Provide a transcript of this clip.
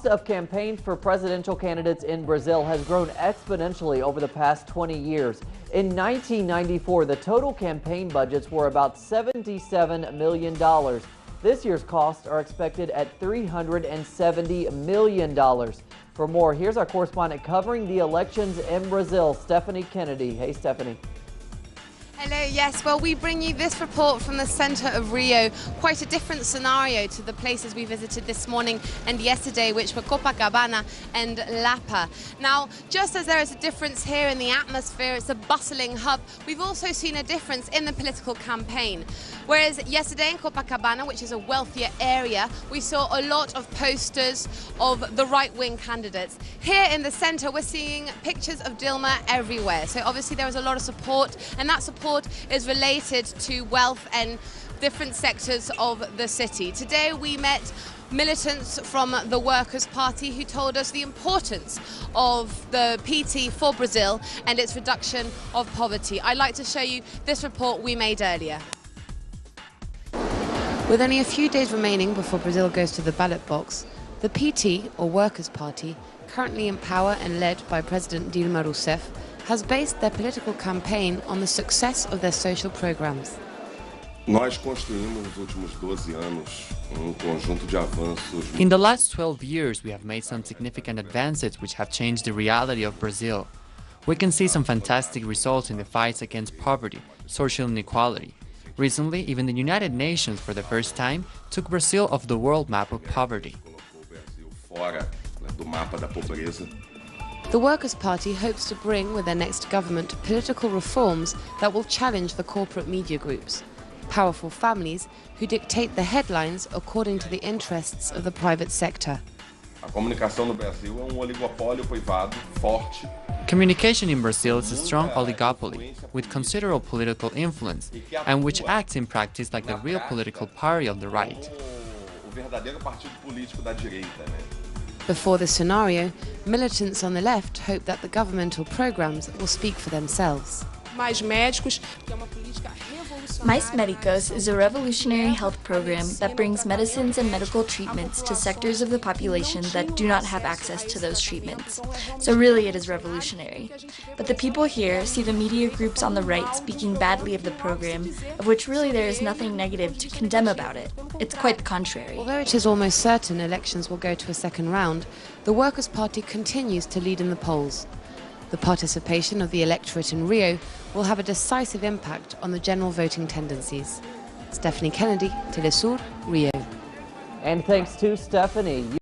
Of campaigns for presidential candidates in Brazil has grown exponentially over the past 20 years. In 1994, the total campaign budgets were about $77 million. This year's costs are expected at $370 million. For more, here's our correspondent covering the elections in Brazil, Stephanie Kennedy. Hey, Stephanie. Hello, yes, well, we bring you this report from the centre of Rio. Quite a different scenario to the places we visited this morning and yesterday, which were Copacabana and Lapa. Now, just as there is a difference here in the atmosphere, it's a bustling hub, we've also seen a difference in the political campaign. Whereas yesterday in Copacabana, which is a wealthier area, we saw a lot of posters of the right-wing candidates. Here in the centre, we're seeing pictures of Dilma everywhere. So obviously there is a lot of support, and that support is related to wealth and different sectors of the city. Today we met militants from the Workers' Party who told us the importance of the PT for Brazil and its reduction of poverty. I'd like to show you this report we made earlier. With only a few days remaining before Brazil goes to the ballot box, the PT, or Workers' Party, currently in power and led by President Dilma Rousseff, has based their political campaign on the success of their social programs. In the last 12 years, we have made some significant advances which have changed the reality of Brazil. We can see some fantastic results in the fights against poverty, social inequality. Recently, even the United Nations, for the first time, took Brazil off the world map of poverty. The Workers' Party hopes to bring, with their next government, political reforms that will challenge the corporate media groups, powerful families who dictate the headlines according to the interests of the private sector. Communication in Brazil is a strong oligopoly, with considerable political influence, and which acts in practice like the real political party of the right. Before this scenario, militants on the left hope that the governmental programs will speak for themselves. Mais Médicos is a revolutionary health program that brings medicines and medical treatments to sectors of the population that do not have access to those treatments. So really it is revolutionary. But the people here see the media groups on the right speaking badly of the program, of which really there is nothing negative to condemn about it. It's quite the contrary. Although it is almost certain elections will go to a second round, the Workers' Party continues to lead in the polls. The participation of the electorate in Rio will have a decisive impact on the general voting tendencies. Stephanie Kennedy, Telesur, Rio. And thanks to Stephanie.